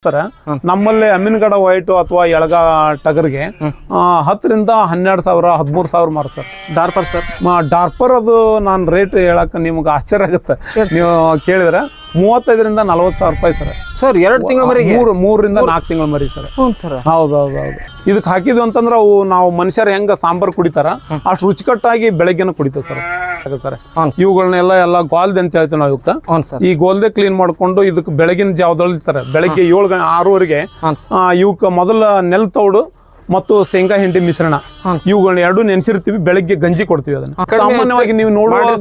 Sir ನಮ್ಮಲ್ಲಿ Amingad white ಅಥವಾ ಎಳಗ ಟಗರ್ಗೆ 10 ರಿಂದ 12,000 13,000 ಮಾರು ಸರ್. ಡಾರ್ಪರ್ ಸರ್ ಡಾರ್ಪರ್ ಅದು ನಾನು ರೇಟ್ ಹೇಳಕ್ಕೆ ನಿಮ್ಗೆ ಆಶ್ಚರ್ಯ ಆಗುತ್ತೆ. ನೀವು ಕೇಳಿದ್ರೆ 35 ರಿಂದ 40,000 ರೂಪಾಯಿ ಸರ್. ಸರ್ 2 ತಿಂಗಳ ಮರಿಗೆ 3 ರಿಂದ 4 ತಿಂಗಳ ಮರಿ ಸರ್. ಸರ್ ಹೌದೌದು. ಇದಕ್ಕೆ ಹಾಕಿದ್ವಿ ಅಂತಂದ್ರೆ ಅವು ನಾವು ಮನುಷ್ಯರು ಹೆಂಗ ಸಾಂಬಾರ್ ಕುಡಿತಾರ ಅಷ್ಟು ರುಚಿಕಟ್ಟಾಗಿ ಬೆಳಗ್ಗೆನ ಕುಡಿತೇವೆ ಸರ್. ಸರ್ ಇವುಗಳನ್ನೆಲ್ಲ ಗೋಲ್ದೆ ಅಂತ ಹೇಳ್ತೀವಿ ನಾವು. ಇವಕ್ಕೆ ಈ ಗೋಲ್ದೆ ಕ್ಲೀನ್ ಮಾಡ್ಕೊಂಡು ಇದಕ್ಕೆ ಬೆಳಗಿನ ಜಾವದಲ್ಲಿ ಸರ್ ಬೆಳಗ್ಗೆ 6:30ಗೆ ಇವಕ್ಕೆ ಮೊದಲ ನೆಲ್ ತೌಡು ಮತ್ತು ಶೇಂಗಾ ಹಿಂಡಿ ಮಿಶ್ರಣ ಇವುಗಳನ್ನ ಎರಡು ನೆನೆಸಿರ್ತೀವಿ. ಬೆಳಗ್ಗೆ ಗಂಜಿ ಕೊಡ್ತೀವಿ. ಅದನ್ನ ಸಾಮಾನ್ಯವಾಗಿ ನೀವು ನೋಡುವಾಗ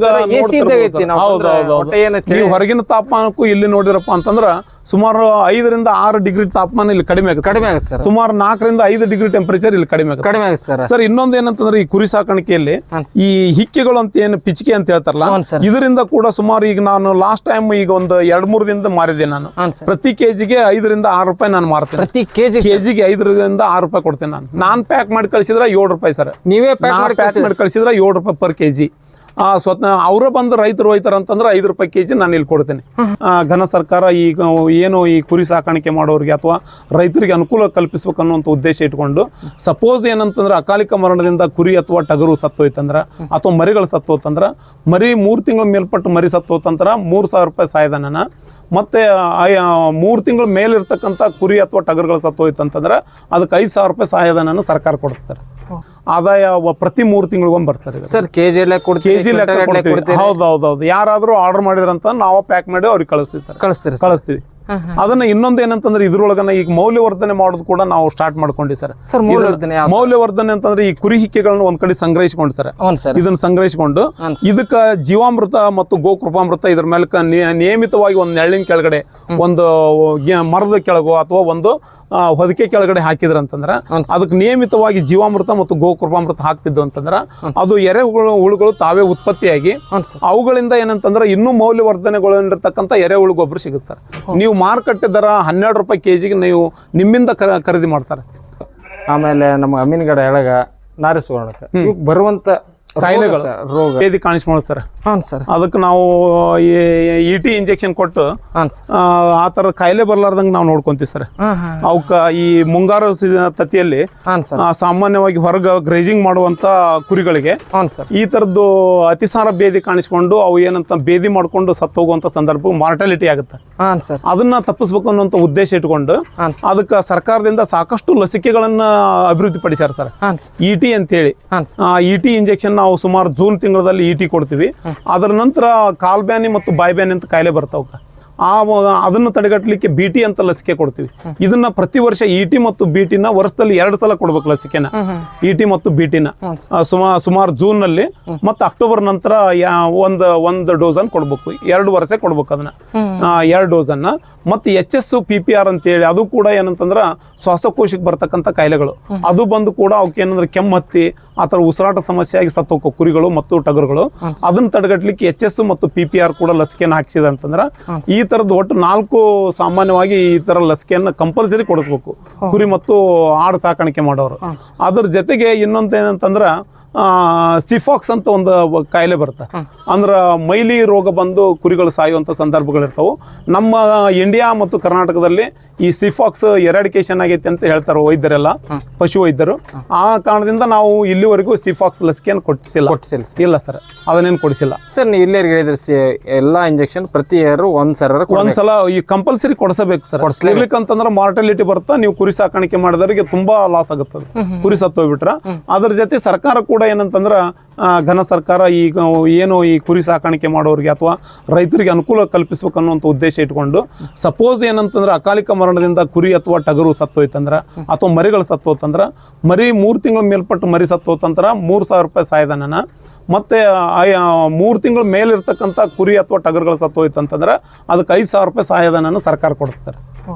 ನೀವು ಹೊರಗಿನ ತಾಪಮಾನಕ್ಕೂ ಇಲ್ಲಿ ನೋಡಿರಪ್ಪ ಅಂತಂದ್ರ ಸುಮಾರು 5 ರಿಂದ 6 ಡಿಗ್ರಿ ತಾಪಮಾನ ಇಲ್ಲಿ ಕಡಿಮೆ ಆಗುತ್ತೆ. ಸುಮಾರು 4 ರಿಂದ 5 ಡಿಗ್ರಿ ಟೆಂಪರೇಚರ್ ಇಲ್ಲಿ ಕಡಿಮೆ ಆಗುತ್ತೆ ಸರ್. ಇನ್ನೊಂದು ಏನಂತಂದ್ರೆ ಈ ಕುರಿ ಸಾಕಾಣಿಕೆಯಲ್ಲಿ ಈ ಹಿಕ್ಕೆಗಳು ಅಂತ ಏನು ಪಿಚಿಕೆ ಅಂತ ಹೇಳ್ತಾರಲ್ಲ, ಇದರಿಂದ ಕೂಡ ಸುಮಾರು ಈಗ ನಾನು ಲಾಸ್ಟ್ ಟೈಮ್ ಈಗ ಒಂದು 2-3 ದಿನದಿಂದ ಮಾರಿದ್ದೆ. ನಾನು ಪ್ರತಿ ಕೆಜಿಗೆ 5 ರಿಂದ 6 ರೂಪಾಯಿ ನಾನು ಮಾರ್ತೇನೆ. ಪ್ರತಿ ಕೆಜಿಗೆ 5 ರಿಂದ 6 ರೂಪಾಯಿ ಕೊಡ್ತೇನೆ. ನಾನು ಪ್ಯಾಕ್ ಮಾಡಿ ಕಳಿಸಿದ್ರೆ 7 ರೂಪಾಯಿ ಸರ್. ನೀವೇ ಪ್ಯಾಕ್ ಮಾಡಿ ಕಳಿಸಿದ್ರೆ 7 ರೂಪಾಯಿ ಪರ್ ಕೆಜಿ. ಸ್ವತಃ ಅವರ ಬಂದು ರೈತರು ಹೋಯ್ತಾರ ಅಂತಂದ್ರೆ 5 ರೂಪಾಯಿ ಕೆಜಿ ನಾನು ಇಲ್ಲಿ ಕೊಡ್ತೇನೆ. ಘನ ಸರ್ಕಾರ ಈಗ ಏನು ಈ ಕುರಿ ಸಾಕಾಣಿಕೆ ಮಾಡೋರಿಗೆ ಅಥವಾ ರೈತರಿಗೆ ಅನುಕೂಲ ಕಲ್ಪಿಸ್ಬೇಕು ಅನ್ನುವಂಥ ಉದ್ದೇಶ ಇಟ್ಕೊಂಡು, ಸಪೋಸ್ ಏನಂತಂದ್ರೆ ಅಕಾಲಿಕ ಮರಣದಿಂದ ಕುರಿ ಅಥವಾ ಟಗರು ಸತ್ತೋಯ್ತಂದ್ರೆ ಅಥವಾ ಮರಿಗಳು ಸತ್ತೋತಂದ್ರೆ, ಮರಿ 3 ತಿಂಗಳ ಮೇಲ್ಪಟ್ಟು ಮರಿ ಸತ್ತೋತಂದ್ರೆ 3,000 ರೂಪಾಯಿ ಸಹಾಯಧನ. ಮತ್ತೆ 3 ತಿಂಗಳ ಮೇಲಿರ್ತಕ್ಕಂಥ ಕುರಿ ಅಥವಾ ಟಗರುಗಳು ಸತ್ತೋಯ್ತಂತಂದ್ರೆ ಅದಕ್ಕೆ 5,000 ರೂಪಾಯಿ ಸಹಾಯಧನ ಸರ್ಕಾರ ಕೊಡುತ್ತೆ ಸರ್. ಆದಾಯ ಪ್ರತಿ 3 ತಿಂಗಳಿಗೊಮ್ಮೆ ಬರ್ತಾರೆ ಸರ್. ಕೆಜಿ ಲೆಕ್ಕ ಕೊಡ್ತೀವಿ. ಹೌದೌದು. ಯಾರಾದ್ರೂ ಆರ್ಡರ್ ಮಾಡಿದ್ರಂತ ನಾವು ಪ್ಯಾಕ್ ಮಾಡಿ ಅವ್ರಿಗೆ ಕಳಿಸ್ತೀವಿ ಸರ್. ಕಳಿಸ್ತೀವಿ. ಅದನ್ನ ಇನ್ನೊಂದು ಏನಂತಂದ್ರೆ ಇದ್ರೊಳಗನ ಈಗ ಮೌಲ್ಯವರ್ಧನೆ ಮಾಡೋದು ಕೂಡ ನಾವು ಸ್ಟಾರ್ಟ್ ಮಾಡ್ಕೊಂಡಿವಿ ಸರ್. ಮೌಲ್ಯವರ್ಧನೆ ಅಂತಂದ್ರೆ ಈ ಕುರಿ ಹಿಕ್ಕೆಗಳನ್ನ ಒಂದ್ ಕಡೆ ಸಂಗ್ರಹಿಸಿಕೊಂಡು ಸರ್, ಇದನ್ನ ಸಂಗ್ರಹಿಸಿಕೊಂಡು ಇದಕ್ಕ ಜೀವಾಮೃತ ಮತ್ತು ಗೋಕೃಪಾಮೃತ ಇದ್ರ ಮೇಲೆ ನಿಯಮಿತವಾಗಿ ಒಂದು ನೆರಳಿನ ಕೆಳಗಡೆ ಒಂದು ಮರದ ಕೆಳಗೋ ಅಥವಾ ಒಂದು ಹೊದಿಕೆ ಕೆಳಗಡೆ ಹಾಕಿದ್ರಂತಂದ್ರ ಅದಕ್ಕೆ ನಿಯಮಿತವಾಗಿ ಜೀವಾಮೃತ ಮತ್ತು ಗೋಕೃಪಾಮೃತ ಹಾಕ್ತಿದ್ದು ಅಂತಂದ್ರ ಅದು ಎರೆಹುಳುಗಳು ತಾವೇ ಉತ್ಪತ್ತಿಯಾಗಿ ಅವುಗಳಿಂದ ಏನಂತಂದ್ರೆ ಇನ್ನೂ ಮೌಲ್ಯವರ್ಧನೆಗೊಳ್ಳಿರ್ತಕ್ಕಂಥ ಎರೆಹುಳು ಗೊಬ್ಬರ ಸಿಗುತ್ತೆ ಸರ್. ನೀವು ಮಾರುಕಟ್ಟೆ ದರ 12 ರೂಪಾಯಿ ಕೆಜಿಗೆ ನೀವು ನಿಮ್ಮಿಂದ ಖರೀದಿ ಮಾಡ್ತಾರೆ. ಆಮೇಲೆ ನಮ್ಮ ಅಮೀನ್ಗಡ ಎಳಗ ನಾರಿಸ್ಕೊಳ್ಳಕ್ಕೆ ಬರುವಂತ ಕಾಯಿಲೆಗಳು ರೋಗ ಬೇದಿ ಕಾಣಿಸ್ಕೊಳ್ಳೋದು ಸರ್. ಅದಕ್ಕೆ ನಾವು ET ಇಂಜೆಕ್ಷನ್ ಕೊಟ್ಟು ಆ ಥರ ಕಾಯಿಲೆ ಬರ್ಲಾರ್ದಂಗೆ ನಾವು ನೋಡ್ಕೊಂತೀವಿ ಸರ್. ಅವಕ್ಕ ಈ ಮುಂಗಾರು ತತಿಯಲ್ಲಿ ಸಾಮಾನ್ಯವಾಗಿ ಹೊರಗೆ ಗ್ರೇಜಿಂಗ್ ಮಾಡುವಂತ ಕುರಿಗಳಿಗೆ ಈ ತರದ್ದು ಅತಿಸಾರ ಬೇದಿ ಕಾಣಿಸ್ಕೊಂಡು ಅವು ಏನಂತ ಬೇದಿ ಮಾಡ್ಕೊಂಡು ಸತ್ತು ಹೋಗುವಂತ ಸಂದರ್ಭ ಮಾರ್ಟಾಲಿಟಿ ಆಗುತ್ತೆ. ಅದನ್ನ ತಪ್ಪಿಸ್ಬೇಕು ಅನ್ನುವಂತ ಉದ್ದೇಶ ಇಟ್ಕೊಂಡು ಅದಕ್ಕೆ ಸರ್ಕಾರದಿಂದ ಸಾಕಷ್ಟು ಲಸಿಕೆಗಳನ್ನ ಅಭಿವೃದ್ಧಿ ಪಡಿಸ್ಯಾರ ಸರ್. ET ಅಂತೇಳಿ ET ಇಂಜೆಕ್ಷನ್ ನಾವು ಸುಮಾರು ಜೂನ್ ತಿಂಗಳಲ್ಲಿ ET ಕೊಡ್ತೀವಿ. ಅದರ ನಂತರ ಕಾಲ್ಬ್ಯಾನಿ ಮತ್ತು ಬಾಯ್ಬ್ಯಾನಿ ಅಂತ ಕಾಯಿಲೆ ಬರ್ತಾವ. ಅದನ್ನು ತಡೆಗಟ್ಟಲಿಕ್ಕೆ BT ಅಂತ ಲಸಿಕೆ ಕೊಡ್ತೀವಿ. ಇದನ್ನ ಪ್ರತಿ ವರ್ಷ ET ಮತ್ತು BT ನ ವರ್ಷದಲ್ಲಿ 2 ಸಲ ಕೊಡ್ಬೇಕು ಲಸಿಕೆನ. ET ಮತ್ತು BT ನ ಸುಮಾರು ಜೂನ್ ನಲ್ಲಿ ಮತ್ತು ಅಕ್ಟೋಬರ್ ನಂತರ ಒಂದು ಡೋಸ್ ಅನ್ನು ಕೊಡ್ಬೇಕು. 2 ವರ್ಷ ಕೊಡ್ಬೇಕು ಅದನ್ನ 2 ಡೋಸ್ ಅನ್ನ. ಮತ್ತೆ HS PPR ಅಂತ ಹೇಳಿ ಅದು ಕೂಡ ಏನಂತಂದ್ರ ಶ್ವಾಸಕೋಶಕ್ಕೆ ಬರ್ತಕ್ಕಂಥ ಕಾಯಿಲೆಗಳು ಅದು ಬಂದು ಕೂಡ ಅವಕ್ಕೆ ಏನಂದ್ರೆ ಕೆಮ್ಮತ್ತಿ ಆ ಥರ ಉಸಿರಾಟ ಸಮಸ್ಯೆ ಆಗಿ ಸತ್ತೋಕೋ ಕುರಿಗಳು ಮತ್ತು ಟಗರುಗಳು. ಅದನ್ನ ತಡೆಗಟ್ಟಲಿಕ್ಕೆ HS ಮತ್ತು PPR ಕೂಡ ಲಸಿಕೆಯನ್ನು ಹಾಕಿಸಿದೆ ಅಂತಂದ್ರೆ ಈ ತರದ್ದು ಒಟ್ಟು 4 ಸಾಮಾನ್ಯವಾಗಿ ಈ ತರ ಲಸಿಕೆಯನ್ನು ಕಂಪಲ್ಸರಿ ಕೊಡಿಸ್ಬೇಕು ಕುರಿ ಮತ್ತು ಆಡು ಸಾಕಾಣಿಕೆ ಮಾಡೋರು. ಅದ್ರ ಜೊತೆಗೆ ಇನ್ನೊಂದು ಏನಂತಂದ್ರ ಸಿಫಾಕ್ಸ್ ಅಂತ ಒಂದು ಕಾಯಿಲೆ ಬರುತ್ತೆ. ಅಂದ್ರ ಮೈಲಿ ರೋಗ ಬಂದು ಕುರಿಗಳು ಸಾಯುವಂತ ಸಂದರ್ಭಗಳಿರ್ತಾವೆ. ನಮ್ಮ ಇಂಡಿಯಾ ಮತ್ತು ಕರ್ನಾಟಕದಲ್ಲಿ ಈ ಸಿಫಾಕ್ಸ್ ಎರಾಡಿಕೇಶನ್ ಆಗೈತೆ ಅಂತ ಹೇಳ್ತಾರೆ ವೈದ್ಯರೆಲ್ಲ, ಪಶು ವೈದ್ಯರು. ಆ ಕಾರಣದಿಂದ ನಾವು ಇಲ್ಲಿವರೆಗೂ ಸಿಫಾಕ್ಸ್ ಲಸಿಕೆಯನ್ನು ಕೊಡಿಸಿಲ್ಲ. ಇಲ್ಲ ಸರ್, ಅದನ್ನೇನು ಕೊಡಿಸಿಲ್ಲ ಸರ್. ನೀವು ಇಲ್ಲಿವರೆಗೆ ಹೇಳಿದ್ರೆ ಎಲ್ಲಾ ಇಂಜೆಕ್ಷನ್ ಪ್ರತಿ ಇಯರ್ ಒಂದ್ಸಲ ಈ ಕಂಪಲ್ಸರಿ ಕೊಡಿಸಬೇಕು ಸರ್. ಕೊಡಿಸ್ಲಿಕ್ಕಂತಂದ್ರೆ ಮಾರ್ಟಾಲಿಟಿ ಬರ್ತಾ ನೀವು ಕುರಿ ಸಾಕಾಣಿಕೆ ಮಾಡಿದವರಿಗೆ ತುಂಬಾ ಲಾಸ್ ಆಗುತ್ತದೆ ಕುರಿ ಸತ್ತೋಗ್ಬಿಟ್ರ. ಅದ್ರ ಜೊತೆ ಸರ್ಕಾರ ಕೂಡ ಏನಂತಂದ್ರ ಘನ ಸರ್ಕಾರ ಈಗ ಏನು ಈ ಕುರಿ ಸಾಕಾಣಿಕೆ ಮಾಡೋರಿಗೆ ಅಥವಾ ರೈತರಿಗೆ ಅನುಕೂಲ ಕಲ್ಪಿಸ್ಬೇಕು ಅನ್ನುವಂಥ ಉದ್ದೇಶ ಇಟ್ಕೊಂಡು, ಸಪೋಸ್ ಏನಂತಂದ್ರೆ ಅಕಾಲಿಕ ಮರಣದಿಂದ ಕುರಿ ಅಥವಾ ಟಗರು ಸತ್ತೋಯ್ತಂದ್ರ ಅಥವಾ ಮರಿಗಳು ಸತ್ತೋತಂದ್ರ, ಮರಿ 3 ತಿಂಗಳ ಮೇಲ್ಪಟ್ಟು ಮರಿ ಸತ್ತೋತಂದ್ರ 3,000 ರೂಪಾಯಿ ಸಹಾಯಧನ. ಮತ್ತೆ 3 ತಿಂಗಳ ಮೇಲಿರ್ತಕ್ಕಂಥ ಕುರಿ ಅಥವಾ ಟಗರುಗಳು ಸತ್ತೋಯ್ತಂತಂದ್ರೆ ಅದಕ್ಕೆ 5,000 ರೂಪಾಯಿ ಸಹಾಯಧನ ಸರ್ಕಾರ ಕೊಡುತ್ತೆ ಸರ್.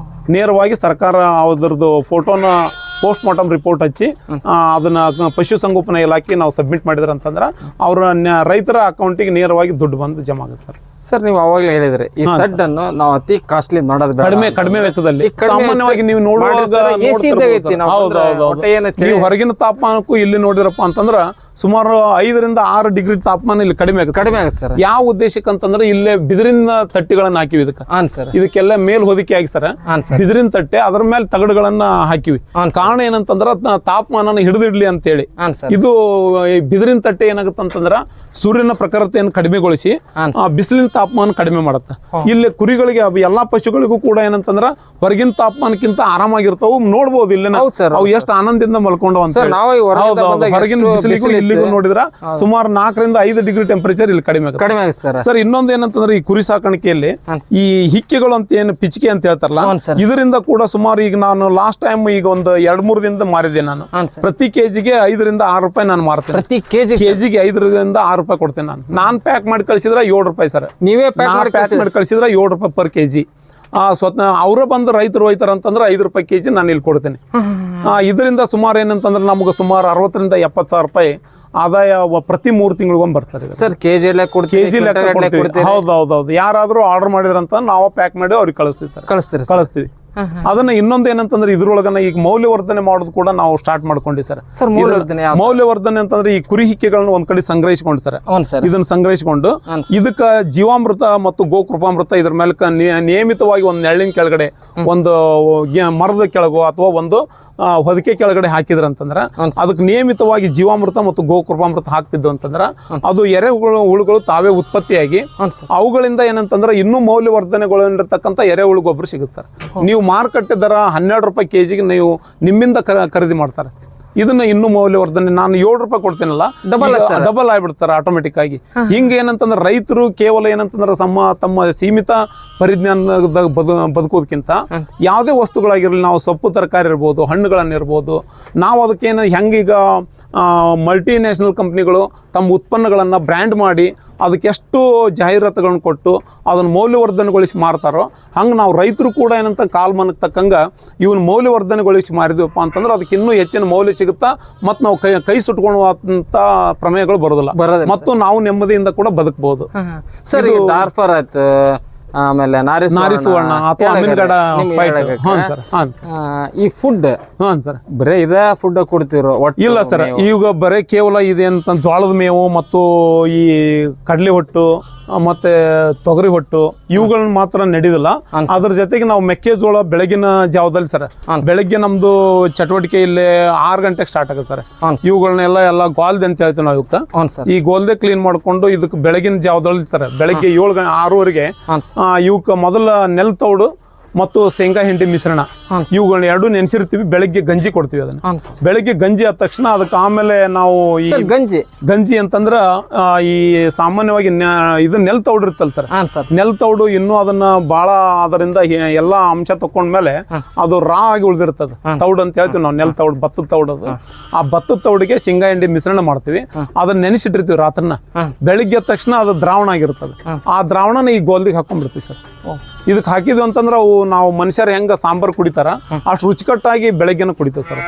ನೇರವಾಗಿ ಸರ್ಕಾರ ಅದ್ರದ್ದು ಫೋಟೋನ ಪೋಸ್ಟ್ ಮಾರ್ಟಮ್ ರಿಪೋರ್ಟ್ ಹಚ್ಚಿ ಅದನ್ನ ಪಶುಸಂಗೋಪನಾ ಇಲಾಖೆ ನಾವು ಸಬ್ಮಿಟ್ ಮಾಡಿದ್ರ ಅಂತಂದ್ರೆ ಅವರ ರೈತರ ಅಕೌಂಟಿಗೆ ನೇರವಾಗಿ ದುಡ್ಡು ಬಂದು ಜಮಾ ಆಗುತ್ತೆ ಸರ್. ಸರ್ ನೀವು ಅವಾಗಲೇ ಹೇಳಿದ್ರಿ ಈ ಸೆಡ್ ಅನ್ನು ನಾವು ಅತಿ ಕಾಸ್ಟ್ಲಿ ಮಾಡೋದು ಕಡಿಮೆ ವೆಚ್ಚದಲ್ಲಿ. ಸಾಮಾನ್ಯವಾಗಿ ನೀವು ನೋಡುವಾಗ ನೀವು ಹೊರಗಿನ ತಾಪಮಾನಕ್ಕೂ ಇಲ್ಲಿ ನೋಡಿರಪ್ಪ ಅಂತಂದ್ರ ಸುಮಾರು 5 ರಿಂದ 6 ಡಿಗ್ರಿ ತಾಪಮಾನ ಇಲ್ಲಿ ಕಡಿಮೆ ಆಗುತ್ತೆ ಸರ್. ಯಾವ ಉದ್ದೇಶಕ್ಕೆ ಅಂತಂದ್ರೆ ಇಲ್ಲೇ ಬಿದಿರಿನ ತಟ್ಟಿಗಳನ್ನ ಹಾಕಿವಿ ಇದಕ್ಕೆಲ್ಲ ಮೇಲ್ ಹೊದಿಕೆ ಆಗಿ ಸರ್ ಬಿದಿರಿನ ತಟ್ಟೆ ಅದ್ರ ಮೇಲೆ ತಗಡುಗಳನ್ನ ಹಾಕಿವಿ. ಕಾರಣ ಏನಂತಂದ್ರ ತಾಪಮಾನ ಹಿಡಿದಿಡ್ಲಿ ಅಂತೇಳಿ. ಇದು ಬಿದಿರಿನ ತಟ್ಟೆ ಏನಾಗುತ್ತೆ ಅಂತಂದ್ರ ಸೂರ್ಯನ ಪ್ರಖರತೆಯನ್ನು ಕಡಿಮೆಗೊಳಿಸಿ ಬಿಸಿಲಿನ ತಾಪಮಾನ ಕಡಿಮೆ ಮಾಡುತ್ತೆ. ಇಲ್ಲಿ ಕುರಿಗಳಿಗೆ ಎಲ್ಲಾ ಪಶುಗಳಿಗೂ ಕೂಡ ಏನಂತಂದ್ರ ಹೊರಗಿನ ತಾಪಮಾನಕ್ಕಿಂತ ಆರಾಮಾಗಿರ್ತಾವು. ನೋಡ್ಬೋದು ಇಲ್ಲಿ ಅವು ಎಷ್ಟು ಆನಂದದಿಂದ ಮಲ್ಕೊಂಡು ಹೊರಗಿನ ಬಿಸಿಲಿಗೂ ಇಲ್ಲಿಗೂ ನೋಡಿದ್ರ ಸುಮಾರು 4 ರಿಂದ 5 ಡಿಗ್ರಿ ಟೆಂಪರೇಚರ್ ಇಲ್ಲಿ ಕಡಿಮೆ ಆಗುತ್ತೆ ಸರ್. ಇನ್ನೊಂದು ಏನಂತಂದ್ರೆ ಈ ಕುರಿ ಸಾಕಾಣಿಕೆಯಲ್ಲಿ ಈ ಹಿಕ್ಕೆಗಳು ಅಂತ ಏನು ಪಿಚಿಕೆ ಅಂತ ಹೇಳ್ತಾರಲ್ಲ, ಇದರಿಂದ ಕೂಡ ಸುಮಾರು ಈಗ ನಾನು ಲಾಸ್ಟ್ ಟೈಮ್ ಈಗ ಒಂದು 2-3 ದಿನದಿಂದ ಮಾರಿದ್ದೆ ನಾನು. ಪ್ರತಿ ಕೆಜಿಗೆ 5 ರಿಂದ 6 ರೂಪಾಯಿ ನಾನು ಮಾರ್ತೇನೆ. ಪ್ರತಿ ಕೆಜಿಗೆ 5 ರಿಂದ 6 ರೂಪಾಯಿ ಕೊಡ್ತೇನೆ ನಾನು ಪ್ಯಾಕ್ ಮಾಡಿ ಕಳಿಸಿದ್ರೆ 7 ರೂಪಾಯಿ ಸರ್. ನೀವೇ ಪ್ಯಾಕ್ ಮಾಡಿ ಕಳಿಸಿದ್ರೆ 7 ರೂಪಾಯಿ ಪರ್ ಕೆಜಿ. ಸ್ವತಃ ಅವರೇ ಬಂದು ರೈತರು ಹೋಯ್ತಾರ ಅಂತಂದ್ರೆ 5 ರೂಪಾಯಿ ಕೆಜಿ ನಾನು ಇಲ್ಲಿ ಕೊಡ್ತೇನೆ. ಇದರಿಂದ ಸುಮಾರು ಏನಂತಂದ್ರೆ ನಮ್ಗೆ ಸುಮಾರು 60 ರಿಂದ 70 ಸಾವಿರ ರೂಪಾಯಿ ಆದಾಯ ಪ್ರತಿ 3 ತಿಂಗಳಿಗೊಮ್ಮೆ ಬರ್ತಾರೆ ಸರ್. ಕೆಜಿ ಲೆಕ್ಕ ಕೊಡ್ತೀವಿ. ಹೌದೌದು. ಯಾರಾದ್ರೂ ಆರ್ಡರ್ ಮಾಡಿದ್ರಂತ ನಾವು ಪ್ಯಾಕ್ ಮಾಡಿ ಅವ್ರಿಗೆ ಕಳಿಸ್ತೀವಿ ಸರ್. ಕಳಿಸ್ತೀವಿ. ಅದನ್ನ ಇನ್ನೊಂದು ಏನಂತಂದ್ರೆ ಇದ್ರೊಳಗನ ಈಗ ಮೌಲ್ಯವರ್ಧನೆ ಮಾಡೋದು ಕೂಡ ನಾವು ಸ್ಟಾರ್ಟ್ ಮಾಡ್ಕೊಂಡಿ ಸರ್. ಮೌಲ್ಯವರ್ಧನೆ ಅಂತಂದ್ರೆ ಈ ಕುರಿ ಹಿಕ್ಕೆಗಳನ್ನ ಒಂದ್ ಕಡೆ ಸಂಗ್ರಹಿಸಿಕೊಂಡು ಸರ್, ಇದನ್ನ ಸಂಗ್ರಹಿಸಿಕೊಂಡು ಇದಕ್ಕ ಜೀವಾಮೃತ ಮತ್ತು ಗೋಕೃಪಾಮೃತ ಇದ್ರ ಮೇಲೆ ನಿಯಮಿತವಾಗಿ ಒಂದ್ ನೆರಳಿನ ಕೆಳಗಡೆ ಒಂದು ಮರದ ಕೆಳಗೋ ಅಥವಾ ಒಂದು ಹೊದಿಕೆ ಕೆಳಗಡೆ ಹಾಕಿದ್ರ ಅಂತಂದ್ರ ಅದಕ್ಕೆ ನಿಯಮಿತವಾಗಿ ಜೀವಾಮೃತ ಮತ್ತು ಗೋಕೃಪಾಮೃತ ಹಾಕ್ತಿದ್ದು ಅಂತಂದ್ರ ಅದು ಹುಳುಗಳು ತಾವೇ ಉತ್ಪತ್ತಿಯಾಗಿ ಅವುಗಳಿಂದ ಏನಂತಂದ್ರೆ ಇನ್ನೂ ಮೌಲ್ಯವರ್ಧನೆಗೊಳ್ಳಿರ್ತಕ್ಕಂಥ ಎರೆಹುಳು ಗೊಬ್ಬರ ಸಿಗುತ್ತೆ ಸರ್. ನೀವು ಮಾರುಕಟ್ಟೆ ದರ 12 ರೂಪಾಯಿ ಕೆಜಿಗೆ ನೀವು ನಿಮ್ಮಿಂದ ಖರೀದಿ ಮಾಡ್ತಾರೆ. ಇದನ್ನ ಇನ್ನೂ ಮೌಲ್ಯವರ್ಧನೆ ನಾನು 7 ರೂಪಾಯಿ ಕೊಡ್ತೀನಲ್ಲ, ಡಬಲ್ ಆಗ್ಬಿಡ್ತಾರೆ ಆಟೋಮೆಟಿಕ್ ಆಗಿ. ಹಿಂಗ ಏನಂತಂದ್ರೆ ರೈತರು ಕೇವಲ ಏನಂತಂದ್ರೆ ತಮ್ಮ ಸೀಮಿತ ಪರಿಜ್ಞಾನದಾಗ ಬದುಕೋದಕ್ಕಿಂತ ಯಾವುದೇ ವಸ್ತುಗಳಾಗಿರಲಿ, ನಾವು ಸೊಪ್ಪು ತರಕಾರಿ ಇರ್ಬೋದು, ಹಣ್ಣುಗಳನ್ನಿರ್ಬೋದು, ನಾವು ಅದಕ್ಕೇನು ಹೆಂಗೀಗ ಮಲ್ಟಿ ನ್ಯಾಷನಲ್ ಕಂಪ್ನಿಗಳು ತಮ್ಮ ಉತ್ಪನ್ನಗಳನ್ನು ಬ್ರ್ಯಾಂಡ್ ಮಾಡಿ ಅದಕ್ಕೆ ಎಷ್ಟು ಜಾಹೀರಾತುಗಳನ್ನು ಕೊಟ್ಟು ಅದನ್ನು ಮೌಲ್ಯವರ್ಧನೆಗೊಳಿಸಿ ಮಾರ್ತಾರೋ ಹಂಗೆ ನಾವು ರೈತರು ಕೂಡ ಏನಂತ ಕಾಲಮಾನಕ್ಕೆ ತಕ್ಕಂಗೆ ಇವನ್ನ ಮೌಲ್ಯವರ್ಧನೆಗೊಳಿಸಿ ಮಾರಿದ್ವಪ್ಪ ಅಂತಂದ್ರೆ ಅದಕ್ಕೆ ಇನ್ನೂ ಹೆಚ್ಚಿನ ಮೌಲ್ಯ ಸಿಗುತ್ತಾ ಮತ್ತು ನಾವು ಕೈ ಸುಟ್ಕೊಳ್ಳುವಂಥ ಪ್ರಮೇಯಗಳು ಬರೋದಿಲ್ಲ ಮತ್ತು ನಾವು ನೆಮ್ಮದಿಯಿಂದ ಕೂಡ ಬದುಕಬಹುದು. ಸರ್, ಡಾರ್ಫರ್ ಆಯ್ತು, ಆಮೇಲೆ ನಾರಿ ಸುವರ್ಣ ಅಥವಾ ಅಮೀನ್ಗಡ ಈ ಫುಡ್ ಸರ್ ಬರೇ ಇದೇ ಫುಡ್ ಕೊಡ್ತಿರೋ? ಇಲ್ಲ ಸರ್, ಈಗ ಬರೇ ಕೇವಲ ಇದೇನಂತ ಜೋಳದ ಮೇವು ಮತ್ತು ಈ ಕಡಲೆ ಹೊಟ್ಟು ಮತ್ತೆ ತೊಗರಿ ಹೊಟ್ಟು ಇವುಗಳನ್ನ ಮಾತ್ರ ನಡೆಯೋದಿಲ್ಲ. ಅದ್ರ ಜೊತೆಗೆ ನಾವು ಮೆಕ್ಕೆಜೋಳ ಬೆಳಗಿನ ಜಾವದಲ್ಲಿ ಸರ್, ಬೆಳಗ್ಗೆ ನಮ್ದು ಚಟುವಟಿಕೆ ಇಲ್ಲಿ 6 ಗಂಟೆಗೆ ಸ್ಟಾರ್ಟ್ ಆಗುತ್ತೆ ಸರ್. ಇವುಗಳನ್ನೆಲ್ಲ ಗೋಲ್ದೆ ಅಂತ ಹೇಳ್ತೀವಿ ನಾವು. ಇವಕ್ಕೆ ಈ ಗೋಲ್ದೆ ಕ್ಲೀನ್ ಮಾಡ್ಕೊಂಡು ಇದಕ್ಕೆ ಬೆಳಗಿನ ಜಾವದಲ್ಲಿ ಸರ್ ಬೆಳಗ್ಗೆ 6:30ಗೆ ಇವಕ್ಕೆ ಮೊದಲ ನೆಲ್ ತೌಡು ಮತ್ತು ಶೇಂಗಾ ಹಿಂಡಿ ಮಿಶ್ರಣ ಇವುಗಳನ್ನ 2 ನೆನೆಸಿರ್ತೀವಿ. ಬೆಳಗ್ಗೆ ಗಂಜಿ ಕೊಡ್ತೀವಿ. ಅದನ್ನ ಬೆಳಗ್ಗೆ ಗಂಜಿ ಆದ ತಕ್ಷಣ ಅದಕ್ಕೆ ಆಮೇಲೆ ನಾವು ಈ ಗಂಜಿ ಅಂತಂದ್ರ ಈ ಸಾಮಾನ್ಯವಾಗಿ ಇದು ನೆಲ್ ತೌಡು ಇರುತ್ತಲ್ಲ ಸರ್, ನೆಲ್ ತೌಡು ಇನ್ನೂ ಅದನ್ನ ಬಹಳ ಅದರಿಂದ ಎಲ್ಲಾ ಅಂಶ ತಕೊಂಡ್ಮೇಲೆ ಅದು ರಾ ಆಗಿ ಉಳಿದಿರ್ತದೆ. ತೌಡು ಅಂತ ಹೇಳ್ತೀವಿ ನಾವು, ನೆಲ್ ತೌಡು, ಭತ್ತದ ತೌಡು. ಅದು ಆ ಭತ್ತದ ತೌಡಿಗೆ ಶೇಂಗಾ ಹಿಂಡಿ ಮಿಶ್ರಣ ಮಾಡ್ತೀವಿ. ಅದನ್ನ ನೆನೆಸಿಟ್ಟಿರ್ತೀವಿ ರಾತ್ರಿನ. ಬೆಳಿಗ್ಗೆ ಎದ್ದ ತಕ್ಷಣ ಅದು ದ್ರಾವಣ ಆಗಿರ್ತದೆ. ಆ ದ್ರಾವಣನ ಈ ಗೋಲ್ದಿಗೆ ಹಾಕೊಂಡ್ಬಿಡ್ತೀವಿ ಸರ್. ಇದಕ್ಕೆ ಹಾಕಿದ್ವಿ ಅಂತಂದ್ರೆ ಅವು ನಾವು ಮನುಷ್ಯರು ಹೆಂಗ ಸಾಂಬಾರು ಕುಡಿತಾರ ಅಷ್ಟು ರುಚಿಕಟ್ಟಾಗಿ ಬೆಳಗ್ಗೆನ ಕುಡಿತಾವ ಸರ್.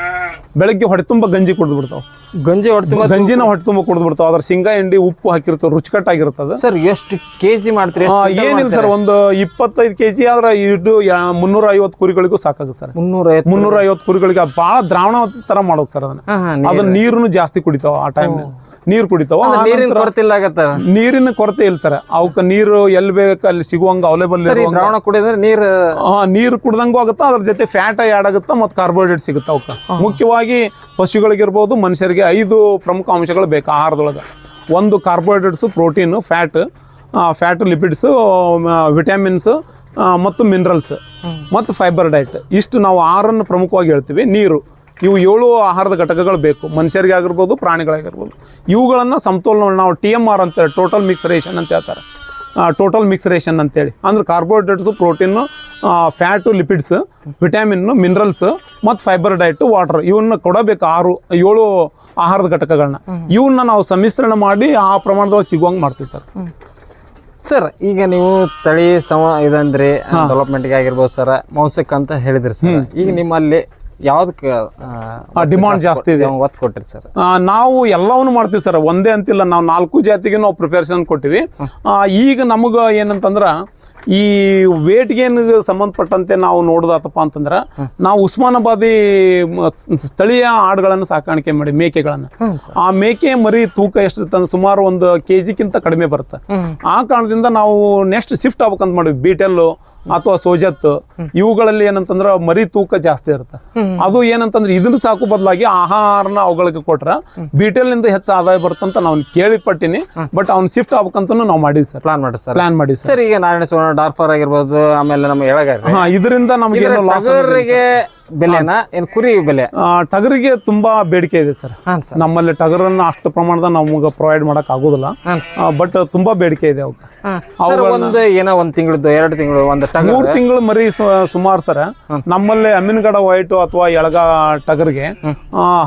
ಬೆಳಗ್ಗೆ ಹೊಟ್ಟೆ ತುಂಬ ಗಂಜಿ ಕುಡಿದು ಬಿಡ್ತಾವ. ಗಂಜಿನ ಹೊಟ್ಟೆ ತುಂಬ ಕುಡಿದು ಬಿಡ್ತಾವ. ಅದ್ರ ಶೇಂಗಾ ಹಿಂಡಿ ಉಪ್ಪು ಹಾಕಿರ್ತಾವ, ರುಚಿಕಟ್ಟಾಗಿರ್ತದೆ ಸರ್. ಎಷ್ಟು ಕೆಜಿ ಮಾಡ್ತೀರಿ? ಏನಿಲ್ಲ ಸರ್, ಒಂದು 25 ಕೆಜಿ ಆದ್ರೆ ಇಟ್ಟು 350 ಕುರಿಗಳಿಗೂ ಸಾಕಾಗುತ್ತೆ ಸರ್. 350 ಕುರಿಗಳಿಗೆ ಅದು ಭಾಳ ದ್ರಾವಣ ತರ ಮಾಡೋದು ಸರ್. ಅದನ್ನ ನೀರನ್ನು ಜಾಸ್ತಿ ಕುಡಿತಾವ. ಆ ಟೈಮ್ ನೀರು ಕುಡಿತಾವ. ನೀರಿನ ಕೊರತೆ ಇಲ್ಲ ಸರ್. ಅವಕ್ಕೆ ನೀರು ಎಲ್ಲಿ ಬೇಕು ಅಲ್ಲಿ ಸಿಗುವಂಗ ಅವೈಲೇಬಲ್ ನೀರು ಕುಡ್ದಂಗೂ ಆಗುತ್ತಾ. ಅದ್ರ ಜೊತೆ ಫ್ಯಾಟ್ ಆ್ಯಡ್ ಆಗುತ್ತಾ ಮತ್ತು ಕಾರ್ಬೋಹೈಡ್ರೇಟ್ ಸಿಗುತ್ತೆ ಅವಕ್ಕೆ. ಮುಖ್ಯವಾಗಿ ಪಶುಗಳಿಗಿರ್ಬೋದು, ಮನುಷ್ಯರಿಗೆ 5 ಪ್ರಮುಖ ಅಂಶಗಳು ಬೇಕು ಆಹಾರದೊಳಗೆ. ಒಂದು carbohydrates, protein, fat lipids, vitamins ಮತ್ತು ಮಿನರಲ್ಸ್ ಮತ್ತು ಫೈಬರ್ ಡೈಟ್. ಇಷ್ಟು ನಾವು 6 ಪ್ರಮುಖವಾಗಿ ಹೇಳ್ತೀವಿ. ನೀರು, ಇವು 7 ಆಹಾರದ ಘಟಕಗಳು ಬೇಕು, ಮನುಷ್ಯರಿಗೆ ಆಗಿರ್ಬೋದು, ಪ್ರಾಣಿಗಳಾಗಿರ್ಬೋದು. ಇವುಗಳನ್ನು ಸಮತೋಲನ ನಾವು TMR ಅಂತೇಳಿ, ಟೋಟಲ್ ಮಿಕ್ಸ್ ರೇಷನ್ ಅಂತ ಹೇಳ್ತಾರೆ. ಟೋಟಲ್ ಮಿಕ್ಸ್ ರೇಷನ್ ಅಂತೇಳಿ ಅಂದ್ರೆ carbohydrates, protein, fat, lipids, vitamin, minerals ಮತ್ತು ಫೈಬರ್ ಡೈಟು, ವಾಟರ್ ಇವನ್ನ ಕೊಡಬೇಕು. 6-7 ಆಹಾರದ ಘಟಕಗಳನ್ನ ಇವನ್ನ ನಾವು ಸಮ್ಮಿಶ್ರಣ ಮಾಡಿ ಆ ಪ್ರಮಾಣದೊಳಗೆ ಸಿಗುವಂಗೆ ಮಾಡ್ತೀವಿ ಸರ್. ಸರ್, ಈಗ ನೀವು ತಳಿ ಇದಂದ್ರೆ ಡೆವಲಪ್ಮೆಂಟ್ಗೆ ಆಗಿರ್ಬೋದು ಸರ್, ಮಾಂಸಕ್ಕೆ ಅಂತ ಹೇಳಿದ್ರಿ ಸರ್. ಈಗ ನಿಮ್ಮಲ್ಲಿ ಯಾವ್ದಕ್ಕೆ ಡಿಮಾಂಡ್ ಜಾಸ್ತಿ ಇದೆ, ಒತ್ತು ಕೊಟ್ಟಿರಿ ಸರ್? ನಾವು ಎಲ್ಲವನ್ನೂ ಮಾಡ್ತೀವಿ ಸರ್, ಒಂದೇ ಅಂತಿಲ್ಲ. ನಾವು 4 ಜಾತಿಗೆ ನಾವು ಪ್ರಿಪರೇಷನ್ ಕೊಟ್ಟಿವಿ. ಈಗ ನಮಗೆ ಏನಂತಂದ್ರೆ ಈ ವೇಟ್ ಗೇನ್ ಸಂಬಂಧಪಟ್ಟಂತೆ ನಾವು ನೋಡೋದಾತಪ್ಪ ಅಂತಂದ್ರೆ ನಾವು ಉಸ್ಮಾನಾಬಾದಿ ಸ್ಥಳೀಯ ಆಡುಗಳನ್ನು ಸಾಕಾಣಿಕೆ ಮಾಡಿ ಮೇಕೆಗಳನ್ನು. ಆ ಮೇಕೆ ಮರಿ ತೂಕ ಎಷ್ಟಿರುತ್ತೆ ಅಂದ್ರೆ ಸುಮಾರು 1 kg ಕಡಿಮೆ ಬರುತ್ತೆ. ಆ ಕಾರಣದಿಂದ ನಾವು ನೆಕ್ಸ್ಟ್ ಶಿಫ್ಟ್ ಆಗ್ಬೇಕಂತ ಮಾಡಿದ್ವಿ ಬೀಟೆಲ್ಲು ಅಥವಾ ಸೋಜತ್. ಇವುಗಳಲ್ಲಿ ಏನಂತಂದ್ರೆ ಮರಿ ತೂಕ ಜಾಸ್ತಿ ಇರುತ್ತೆ. ಅದು ಏನಂತಂದ್ರೆ ಇದನ್ನ ಸಾಕು ಬದಲಾಗಿ ಆಹಾರನ ಅವುಗಳಿಗೆ ಕೊಟ್ರ ಬೀಟೆಲ್ನಿಂದ ಹೆಚ್ಚು ಆದಾಯ ಬರುತ್ತಂತ ನಾವು ಕೇಳಿಪಟ್ಟಿನಿ. ಬಟ್ ಅವ್ನು ಶಿಫ್ಟ್ ಆಗ್ಬೇಕಂತನೂ ನಾವು ಮಾಡಿದ್ವಿ ಸರ್, ಪ್ಲಾನ್ ಮಾಡಿದ್ವಿ ಸರ್. ಈಗ ನಾರಾಯಣ ಸುವರ್ಣ ಡಾರ್ಫರ್ ಆಗಿರ್ಬೋದು, ಆಮೇಲೆ ನಮ್ಮ ಎಳಗಾರಿ, ಇದರಿಂದ ನಮ್ಗೆ ಬೆಲೆನಾ ಏನು ಕುರಿ ಬೆಲೆ? ಟಗರಿಗೆ ತುಂಬಾ ಬೇಡಿಕೆ ಇದೆ ಸರ್. ನಮ್ಮಲ್ಲಿ ಟಗರನ್ನ ಅಷ್ಟು ಪ್ರಮಾಣದ ನಮ್ಗೆ ಪ್ರೊವೈಡ್ ಮಾಡಕ್ ಆಗೋದಿಲ್ಲ. ಬಟ್ ತುಂಬಾ ಬೇಡಿಕೆ ಇದೆ ಅವಕ್ಕೆ. ಒಂದು ಏನೋ 1 ತಿಂಗಳದ್ದು 2 ತಿಂಗಳು 3 ತಿಂಗಳು ಮರಿ ಸುಮಾರು ಸರ್. ನಮ್ಮಲ್ಲಿ ಅಮ್ಮಿನಗಡ ವೈಟ್ ಅಥವಾ ಎಳಗ ಟಗರ್ಗೆ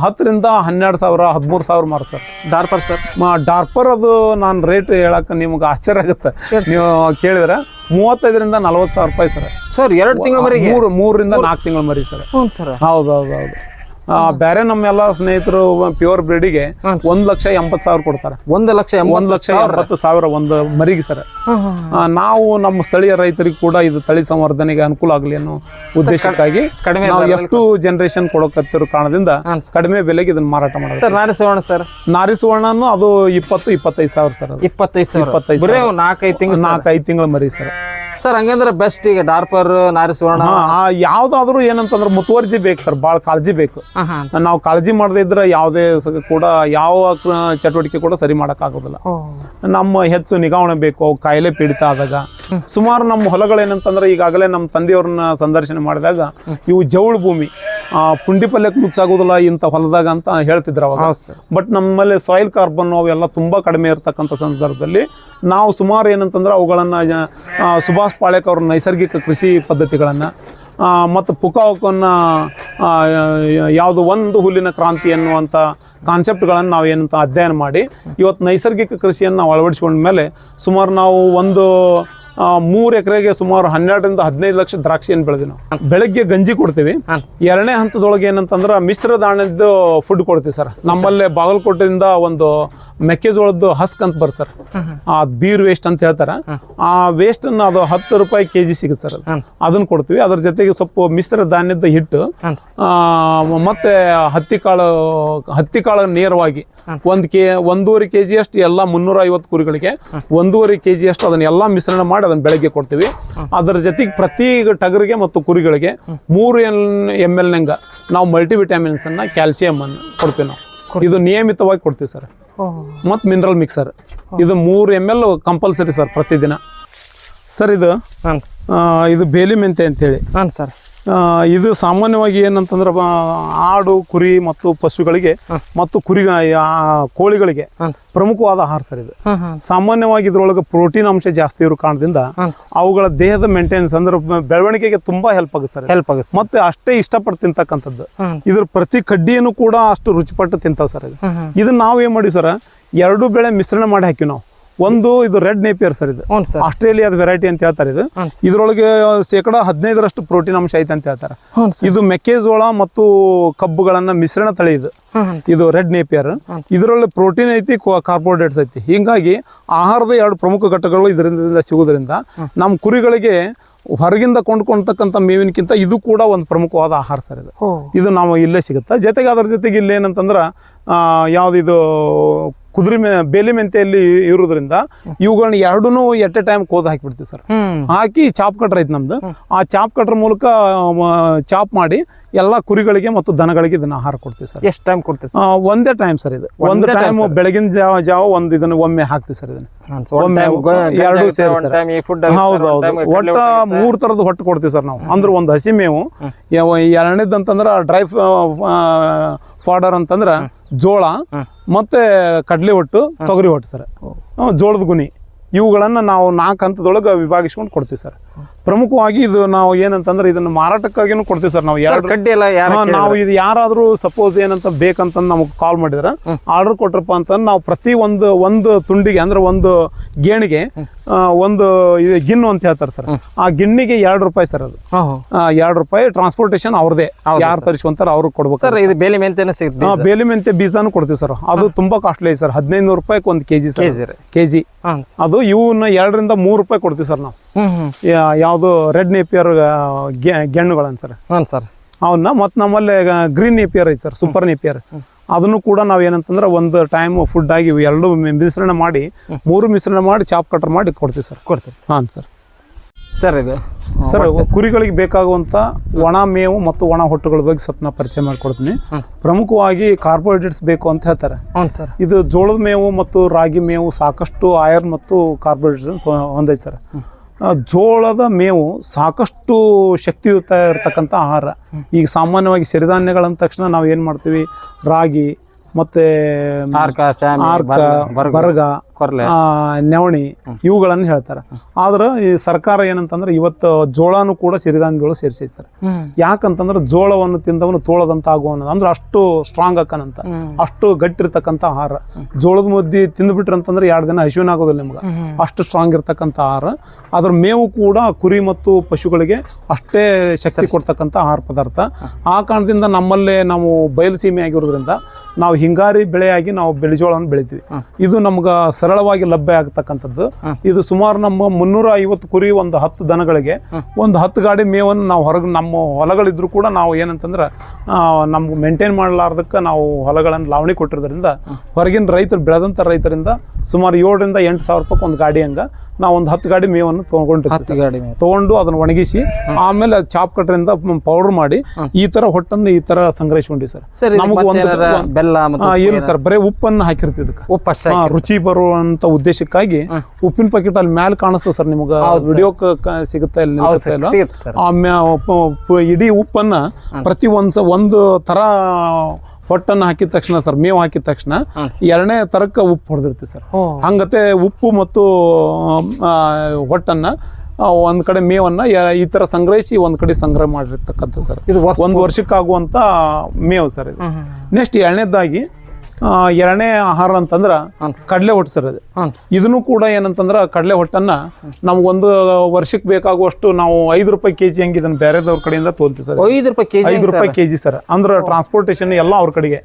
10 ರಿಂದ 12,000 13,000 ಮಾರ್ತಾರೆ ಡಾರ್ಪರ್ ಸರ್. ಡಾರ್ಪರ್ ಅದು ನಾನು ರೇಟ್ ಹೇಳಕ್ ನಿಮ್ಗೆ ಆಶ್ಚರ್ಯ ಆಗುತ್ತೆ. ನೀವು ಕೇಳಿದ್ರೆ 35 ರಿಂದ 40,000 ರೂಪಾಯಿ ಸರ್. ಸರ್ 2 ತಿಂಗಳ ಮರಿ, 3 ರಿಂದ 4 ತಿಂಗಳ ಮರಿ ಸರ್. ಹೌದು. ಬೇರೆ ನಮ್ಮೆಲ್ಲ ಸ್ನೇಹಿತರು ಪ್ಯೂರ್ ಬ್ರೀಡಿಗೆ 1,80,000 ಕೊಡ್ತಾರೆ. 1,80,000 ಒಂದು ಮರಿಗೆ ಸರ್. ನಾವು ನಮ್ಮ ಸ್ಥಳೀಯ ರೈತರಿಗೆ ಕೂಡ ಇದು ತಳಿ ಸಂವರ್ಧನೆಗೆ ಅನುಕೂಲ ಆಗಲಿ ಅನ್ನೋ ಉದ್ದೇಶಕ್ಕಾಗಿ ನಾವು ಎಷ್ಟು ಜನರೇಷನ್ ಕೊಡೋಕತ್ತಿರೋ ಕಾರಣದಿಂದ ಕಡಿಮೆ ಬೆಲೆಗೆ ಇದನ್ನ ಮಾರಾಟ ಮಾಡೋದು ಸರ್. ನಾರಿ ಸುವರ್ಣ ಸರ್, ನಾರಿ ಸುವರ್ಣನು ಅದು 20-25,000 ಸರ್. 25,000 4-5 ತಿಂಗಳ ಮರಿ ಸರ್. ಸರ್ ಹಂಗಂದ್ರೆ ಬೆಸ್ಟ್ ಈಗ ಡಾರ್ಪರ್ ನಾರಿ ಸುವರ್ಣ ಯಾವ್ದಾದ್ರು ಏನಂತಂದ್ರೆ ಮುತುವರ್ಜಿ ಬೇಕು ಸರ್, ಭಾಳ ಕಾಳಜಿ ಬೇಕು. ನಾವು ಕಾಳಜಿ ಮಾಡದೇ ಇದ್ರೆ ಯಾವುದೇ ಕೂಡ ಯಾವ ಚಟುವಟಿಕೆ ಕೂಡ ಸರಿ ಮಾಡಕ್ ಆಗೋದಿಲ್ಲ. ನಮ್ಮ ಹೆಚ್ಚು ನಿಗಾವಣೆ ಬೇಕು. ಕಾಯಿಲೆ ಪೀಡಿತ ಆದಾಗ ಸುಮಾರು ನಮ್ಮ ಹೊಲಗಳೇನಂತಂದ್ರೆ ಈಗಾಗಲೇ ನಮ್ಮ ತಂದೆಯವ್ರನ್ನ ಸಂದರ್ಶನ ಮಾಡಿದಾಗ ಇವು ಜೌಳು ಭೂಮಿ, ಪುಂಡಿ ಪಲ್ಯಕ್ಕೆ ಮುಚ್ಚಾಗೋದಿಲ್ಲ ಇಂಥ ಹೊಲದಾಗ ಅಂತ ಹೇಳ್ತಿದ್ರು ಅವಾಗ. ಬಟ್ ನಮ್ಮಲ್ಲಿ ಸಾಯಿಲ್ ಕಾರ್ಬನ್ ಅವೆಲ್ಲ ತುಂಬಾ ಕಡಿಮೆ ಇರತಕ್ಕಂಥ ಸಂದರ್ಭದಲ್ಲಿ ನಾವು ಸುಮಾರು ಏನಂತಂದ್ರೆ ಅವುಗಳನ್ನ ಸುಭಾಷ್ ಪಾಳೇಕರ್ ಅವ್ರ ನೈಸರ್ಗಿಕ ಕೃಷಿ ಪದ್ಧತಿಗಳನ್ನು ಮತ್ತು ಪುಕಾವಕನ್ನು ಯಾವುದು ಒಂದು ಹುಲ್ಲಿನ ಕ್ರಾಂತಿ ಅನ್ನುವಂಥ ಕಾನ್ಸೆಪ್ಟ್ಗಳನ್ನು ನಾವು ಏನಂತ ಅಧ್ಯಯನ ಮಾಡಿ ಇವತ್ತು ನೈಸರ್ಗಿಕ ಕೃಷಿಯನ್ನು ನಾವು ಅಳವಡಿಸ್ಕೊಂಡ ಮೇಲೆ ಸುಮಾರು ನಾವು 3 ಎಕರೆಗೆ ಸುಮಾರು 12 ರಿಂದ 15 ಲಕ್ಷ ದ್ರಾಕ್ಷಿಯನ್ನು ಬೆಳೆದಿವಿ. ನಾವು ಬೆಳಗ್ಗೆ ಗಂಜಿ ಕೊಡ್ತೀವಿ. 2ನೇ ಹಂತದೊಳಗೆ ಏನಂತಂದ್ರೆ ಮಿಶ್ರ ದಾಣದ್ದು ಫುಡ್ ಕೊಡ್ತೀವಿ ಸರ್. ನಮ್ಮಲ್ಲೇ ಬಾಗಲಕೋಟೆಯಿಂದ ಒಂದು ಮೆಕ್ಕೆಜೋಳದ್ದು ಹಸ್ಕ್ ಅಂತ ಬರ್ತಾರೆ, ಆ ಬೀರ್ ವೇಸ್ಟ್ ಅಂತ ಹೇಳ್ತಾರೆ. ಆ ವೇಸ್ಟ್ ಅನ್ನು ಅದು 10 ರೂಪಾಯಿ kg ಸಿಗುತ್ತೆ ಸರ್. ಅದನ್ನ ಕೊಡ್ತೀವಿ. ಅದ್ರ ಜೊತೆಗೆ ಸ್ವಲ್ಪ ಮಿಶ್ರ ಧಾನ್ಯದ ಹಿಟ್ಟು ಮತ್ತೆ ಹತ್ತಿ ಕಾಳು ನೇರವಾಗಿ 1.5 kg ಅಷ್ಟು ಎಲ್ಲ 350 ಕುರಿಗಳಿಗೆ 1.5 kg ಅಷ್ಟು ಅದನ್ನೆಲ್ಲ ಮಿಶ್ರಣ ಮಾಡಿ ಅದನ್ನ ಬೆಳಗ್ಗೆ ಕೊಡ್ತೀವಿ. ಅದರ ಜೊತೆಗೆ ಪ್ರತಿ ಟಗರಿಗೆ ಮತ್ತು ಕುರಿಗಳಿಗೆ 3 ml ನಂಗ ನಾವು ಮಲ್ಟಿವಿಟಾಮಿನ್ಸ್ ಅನ್ನ ಕ್ಯಾಲ್ಸಿಯಂ ಅನ್ನು ಕೊಡ್ತೀವಿ. ನಾವು ಇದು ನಿಯಮಿತವಾಗಿ ಕೊಡ್ತೀವಿ ಸರ್. ಮತ್ತು ಮಿನರಲ್ ಮಿಕ್ಸರ್ ಇದು 3 ml ಕಂಪಲ್ಸರಿ ಸರ್ ಪ್ರತಿದಿನ ಸರ್. ಇದು ಬೇಲಿ ಮೆಂತೆ ಅಂತೇಳಿ ಸರ್. ಇದು ಸಾಮಾನ್ಯವಾಗಿ ಏನಂತಂದ್ರೆ ಆಡು ಕುರಿ ಮತ್ತು ಪಶುಗಳಿಗೆ ಮತ್ತು ಕೋಳಿಗಳಿಗೆ ಪ್ರಮುಖವಾದ ಆಹಾರ ಸರ್. ಇದು ಸಾಮಾನ್ಯವಾಗಿ ಇದ್ರೊಳಗೆ ಪ್ರೋಟೀನ್ ಅಂಶ ಜಾಸ್ತಿ ಇರೋ ಕಾರಣದಿಂದ ಅವುಗಳ ದೇಹದ ಮೇಂಟೆನೆನ್ಸ್ ಅಂದ್ರೆ ಬೆಳವಣಿಗೆಗೆ ತುಂಬಾ ಹೆಲ್ಪ್ ಆಗುತ್ತೆ ಮತ್ತೆ ಅಷ್ಟೇ ಇಷ್ಟಪಟ್ಟು ತಿಂತಕ್ಕಂಥದ್ದು. ಇದ್ರ ಪ್ರತಿ ಕಡ್ಡಿಯನ್ನು ಕೂಡ ಅಷ್ಟು ರುಚಿಪಟ್ಟು ತಿಂತಾವ್ ಸರ್. ಇದನ್ನ ನಾವು ಏನ್ ಮಾಡಿ ಸರ್ 2 ಬೆಳೆ ಮಿಶ್ರಣ ಮಾಡಿ ಹಾಕಿವಿ ನಾವು. ಒಂದು ಇದು ರೆಡ್ ನೇಪಿಯರ್ ಸರ್. ಇದು ಆಸ್ಟ್ರೇಲಿಯಾದ ವೆರೈಟಿ ಅಂತ ಹೇಳ್ತಾರೆ. ಇದ್ರೊಳಗೆ 15% ಪ್ರೋಟೀನ್ ಅಂಶ ಐತೆ ಅಂತ ಹೇಳ್ತಾರೆ. ಇದು ಮೆಕ್ಕೆಜೋಳ ಮತ್ತು ಕಬ್ಬುಗಳನ್ನ ಮಿಶ್ರಣ ತಳಿ ಇದು ರೆಡ್ ನೇಪಿಯರ್. ಇದರಲ್ಲಿ ಪ್ರೋಟೀನ್ ಐತಿ, ಕಾರ್ಬೋಹೈಡ್ರೇಟ್ಸ್ ಐತಿ. ಹಿಂಗಾಗಿ ಆಹಾರದ 2 ಪ್ರಮುಖ ಘಟಕಗಳು ಇದರಿಂದ ಸಿಗೋದ್ರಿಂದ ನಮ್ಮ ಕುರಿಗಳಿಗೆ ಹೊರಗಿಂದ ಕೊಂಡ್ಕೊಳ್ತಕ್ಕಂಥ ಮೇವಿನಕ್ಕಿಂತ ಇದು ಕೂಡ ಒಂದು ಪ್ರಮುಖವಾದ ಆಹಾರ ಸರ್. ಇದು ನಾವು ಇಲ್ಲೇ ಸಿಗುತ್ತೆ. ಜೊತೆಗೆ ಅದ್ರ ಜೊತೆಗೆ ಇಲ್ಲಿ ಏನಂತಂದ್ರೆ ಯಾವುದಿದು ಬೇಲಿ ಮೆಂತೆಯಲ್ಲಿ ಇರೋದ್ರಿಂದ ಇವುಗಳನ್ನ 2 ಎಟ್ ಎ ಟೈಮ್ ಕೋದ್ ಹಾಕಿಬಿಡ್ತೀವಿ ಸರ್. ಹಾಕಿ ಚಾಪ್ ಕಟ್ರ್ ಐತೆ ನಮ್ದು. ಆ ಚಾಪ್ ಕಟ್ರ್ ಮೂಲಕ ಚಾಪ್ ಮಾಡಿ ಎಲ್ಲ ಕುರಿಗಳಿಗೆ ಮತ್ತು ದನಗಳಿಗೆ ಇದನ್ನ ಆಹಾರ ಕೊಡ್ತೀವಿ ಸರ್. ಎಷ್ಟು ಟೈಮ್ ಕೊಡ್ತೀವಿ? ಒಂದೇ ಟೈಮ್ ಸರ್. ಇದು ಒಂದು ಟೈಮ್ ಬೆಳಗಿನ ಜಾವ ಒಂದು ಇದನ್ನ ಒಮ್ಮೆ ಹಾಕ್ತೀವಿ ಸರ್. ಇದನ್ನ 2 ಸೇರಿ ಹೌದು. ಒಟ್ಟ 3 ಥರದ ಹೊಟ್ಟು ಕೊಡ್ತೀವಿ ಸರ್ ನಾವು. ಅಂದ್ರೆ ಒಂದು ಹಸಿ ಮೇವು, 2ನೇದಂತಂದ್ರೆ ಡ್ರೈ ಫಾಡರ್ ಅಂತಂದ್ರೆ ಜೋಳ ಮತ್ತೆ ಕಡ್ಲೆ ಹೊಟ್ಟು, ತೊಗರಿ ಹೊಟ್ಟು ಸರ್, ಜೋಳದ ಗುಣಿ. ಇವುಗಳನ್ನ ನಾವು 4 ಹಂತದೊಳಗೆ ವಿಭಾಗಿಸ್ಕೊಂಡು ಕೊಡ್ತೀವಿ ಸರ್. ಪ್ರಮುಖವಾಗಿ ಇದು ನಾವು ಏನಂತಂದ್ರೆ ಇದನ್ನ ಮಾರಾಟಕ್ಕಾಗಿನೂ ಕೊಡ್ತೀವಿ ಸರ್ ನಾವು ಎರಡು ಕಡ್ಡಿ ಎಲ್ಲ ನಾವು ಇದು ಯಾರಾದ್ರೂ ಸಪೋಸ್ ಏನಂತ ಬೇಕಂತ ನಮಗೆ ಕಾಲ್ ಮಾಡಿದ್ರೆ ಆರ್ಡರ್ ಕೊಟ್ರಪ್ಪ ಅಂತ ನಾವು ಪ್ರತಿ ಒಂದು ತುಂಡಿಗೆ ಅಂದ್ರೆ ಒಂದು ಗೇಣಿಗೆ ಒಂದು ಇದು ಗಿಣ್ಣು ಅಂತ ಹೇಳ್ತಾರೆ ಸರ್. ಆ ಗಿಣ್ಣಿಗೆ ₹2 ಸರ್. ಅದು ₹2 ಟ್ರಾನ್ಸ್ಪೋರ್ಟೇಶನ್ ಅವ್ರದೇ, ಯಾರು ತರಿಸ್ಕೊಂತಾರ ಅವ್ರಿಗೆ ಕೊಡ್ಬೇಕು ಸರ್. ಇದು ಬೇಲಿ ಮೆಂತೆನ ಸಿಗುತ್ತೆ? ಬೇಲಿ ಮೆಂತೆ ಬೀಜಾನು ಕೊಡ್ತೀವಿ ಸರ್. ಅದು ತುಂಬಾ ಕಾಸ್ಟ್ಲಿ ಐತೆ ಸರ್. ₹1500 ಒಂದು ಕೆಜಿ ಸರ್. ಕೆಜಿ ಅದು ಇವನ್ನ ₹2 ಕೊಡ್ತೀವಿ ಸರ್ ನಾವು. ಯಾವುದು ರೆಡ್ ನೇಪಿಯರ್ ಗೆಣ್ಣುಗಳನ್ನ ಸರ್. ಸರ್ ಅವನ್ನ ಮತ್ತು ನಮ್ಮಲ್ಲಿ ಗ್ರೀನ್ ನೇಪಿಯರ್ ಐತೆ ಸರ್, ಸೂಪರ್ ನೇಪಿಯರ್. ಅದನ್ನು ಕೂಡ ನಾವು ಏನಂತಂದ್ರೆ ಒಂದು ಟೈಮ್ ಫುಡ್ ಆಗಿ ಎರಡು ಮಿಶ್ರಣ ಮಾಡಿ 3 ಮಿಶ್ರಣ ಮಾಡಿ ಚಾಪ್ ಕಟರ್ ಮಾಡಿ ಕೊಡ್ತೀವಿ ಸರ್. ಹಾಂ ಸರ್. ಸರ್ ಇದು ಸರ್ ಕುರಿಗಳಿಗೆ ಬೇಕಾಗುವಂಥ ಒಣ ಮೇವು ಮತ್ತು ಒಣ ಹೊಟ್ಟುಗಳ ಬಗ್ಗೆ ಸ್ವಲ್ಪ ನಾ ಪರಿಚಯ ಮಾಡಿಕೊಡ್ತೀನಿ. ಪ್ರಮುಖವಾಗಿ ಕಾರ್ಬೋಹೈಡ್ರೇಟ್ಸ್ ಬೇಕು ಅಂತ ಹೇಳ್ತಾರೆ. ಸರ್ ಇದು ಜೋಳದ ಮೇವು ಮತ್ತು ರಾಗಿ ಮೇವು ಸಾಕಷ್ಟು ಐರನ್ ಮತ್ತು ಕಾರ್ಬೋಹೈಡ್ರೇಟ್ಸ್ ಹೊಂದೈತೆ ಸರ್. ಜೋಳದ ಮೇವು ಸಾಕಷ್ಟು ಶಕ್ತಿಯುತ ಇರತಕ್ಕಂಥ ಆಹಾರ. ಈಗ ಸಾಮಾನ್ಯವಾಗಿ ಸಿರಿಧಾನ್ಯಗಳಂದ ತಕ್ಷಣ ನಾವು ಏನು ಮಾಡ್ತೀವಿ, ರಾಗಿ ಮತ್ತು ಬರಗ, ನವಣಿ ಇವುಗಳನ್ನು ಹೇಳ್ತಾರೆ. ಆದ್ರೆ ಈ ಸರ್ಕಾರ ಏನಂತಂದ್ರೆ ಇವತ್ತು ಜೋಳನೂ ಕೂಡ ಸಿರಿಧಾನ್ಯಗಳು ಸೇರಿಸೈತೆ ಸರ್. ಯಾಕಂತಂದ್ರೆ ಜೋಳವನ್ನು ತಿಂದವನು ತೋಳದಂತ ಆಗುವನ ಅಂದ್ರೆ ಅಷ್ಟು ಸ್ಟ್ರಾಂಗ್ ಅಕ್ಕನಂತ, ಅಷ್ಟು ಗಟ್ಟಿರ್ತಕ್ಕಂಥ ಆಹಾರ. ಜೋಳದ ಮುದ್ದೆ ತಿಂದ್ಬಿಟ್ರಿ ಅಂತಂದ್ರೆ 2 ದಿನ ಹಸಿವಿನ ಆಗೋದಿಲ್ಲ ನಿಮ್ಗೆ, ಅಷ್ಟು ಸ್ಟ್ರಾಂಗ್ ಇರ್ತಕ್ಕಂಥ ಆಹಾರ. ಅದ್ರ ಮೇವು ಕೂಡ ಕುರಿ ಮತ್ತು ಪಶುಗಳಿಗೆ ಅಷ್ಟೇ ಶಕ್ತಿ ಕೊಡ್ತಕ್ಕಂಥ ಆಹಾರ ಪದಾರ್ಥ. ಆ ಕಾರಣದಿಂದ ನಮ್ಮಲ್ಲೇ ನಾವು ಬಯಲು ಸೀಮೆ ಆಗಿರೋದ್ರಿಂದ ನಾವು ಹಿಂಗಾರಿ ಬೆಳೆಯಾಗಿ ನಾವು ಬೆಳೆಜೋಳವನ್ನು ಬೆಳಿತೀವಿ. ಇದು ನಮ್ಗೆ ಸರಳವಾಗಿ ಲಭ್ಯ ಆಗ್ತಕ್ಕಂಥದ್ದು. ಇದು ಸುಮಾರು ನಮ್ಮ 350 ಕುರಿ, ಒಂದು 10 ದನಗಳಿಗೆ ಒಂದು 10 ಗಾಡಿ ಮೇವನ್ನು ನಾವು ಹೊರಗೆ ನಮ್ಮ ಹೊಲಗಳಿದ್ರು ಕೂಡ ನಾವು ಏನಂತಂದ್ರೆ ನಮ್ಗೆ ಮೇಂಟೈನ್ ಮಾಡಲಾರ್ದಕ್ಕೆ ನಾವು ಹೊಲಗಳನ್ನು ಲಾವಣಿ ಕೊಟ್ಟಿರೋದ್ರಿಂದ ಹೊರಗಿನ ರೈತರು ಬೆಳೆದಂಥ ರೈತರಿಂದ ಸುಮಾರು 7,000 ರಿಂದ 8,000 ಒಂದು ಗಾಡಿ ಹಂಗೆ ನಾವು ಒಂದು 10 ಗಾಡಿ ಮೇವನ್ನು ತೊಗೊಂಡು ಅದನ್ನು ಒಣಗಿಸಿ ಆಮೇಲೆ ಚಾಪ್ ಕಟ್ರಿಂದ ಪೌಡರ್ ಮಾಡಿ ಈ ತರ ಹೊಟ್ಟನ್ನು ಈ ತರ ಸಂಗ್ರಹಿಸ್ಕೊಂಡಿವಿ ಸರ್. ಇಲ್ಲ ಸರ್, ಬರೀ ಉಪ್ಪನ್ನು ಹಾಕಿರ್ತೀವಿ ಇದಕ್ಕೆ ರುಚಿ ಬರುವಂತ ಉದ್ದೇಶಕ್ಕಾಗಿ. ಉಪ್ಪಿನ ಪ್ಯಾಕೆಟ್ ಅಲ್ಲಿ ಮ್ಯಾಲ ಕಾಣಿಸ್ತದೆ ಸರ್ ನಿಮ್ಗೆ, ವಿಡಿಯೋ ಸಿಗುತ್ತೆ ಇಲ್ಲಿ. ಇಡೀ ಉಪ್ಪನ್ನ ಪ್ರತಿ ಒಂದು ತರ ಹೊಟ್ಟನ್ನು ಹಾಕಿದ ತಕ್ಷಣ ಸರ್, ಮೇವು ಹಾಕಿದ ತಕ್ಷಣ 2ನೇ ತರಕ್ಕೆ ಉಪ್ಪು ಹೊಡೆದಿರ್ತೀವಿ ಸರ್. ಹಂಗತೆ ಉಪ್ಪು ಮತ್ತು ಹೊಟ್ಟನ್ನ ಒಂದ್ ಕಡೆ ಮೇವನ್ನ ಈ ತರ ಸಂಗ್ರಹಿಸಿ ಒಂದ್ ಕಡೆ ಸಂಗ್ರಹ ಮಾಡಿರ್ತಕ್ಕಂಥ ಸರ್. ಇದು 1 ವರ್ಷಕ್ಕಾಗುವಂತ ಮೇವು ಸರ್ ಇದು. ನೆಕ್ಸ್ಟ್ 2ನೇದಾಗಿ 2ನೇ ಆಹಾರ ಅಂತಂದ್ರ ಕಡಲೆ ಹೊಟ್ಟು ಸರ್. ಅದು ಇದನ್ನು ಕೂಡ ಏನಂತಂದ್ರ ಕಡಲೆ ಹೊಟ್ಟನ್ನ ನಮ್ಗೊಂದು ವರ್ಷಕ್ಕೆ ಬೇಕಾಗುವಷ್ಟು ನಾವು ₹5 ಕೆಜಿ ಹಂಗೆ ಇದನ್ನ ಬೇರೆದವ್ರ ಕಡೆಯಿಂದ ತೋಲ್ತೀವಿ ಸರ್. ₹5 KG sir. ಅಂದ್ರೆ ಟ್ರಾನ್ಸ್ಪೋರ್ಟೇಷನ್ ಎಲ್ಲ ಅವ್ರ ಕಡೆಗೆ.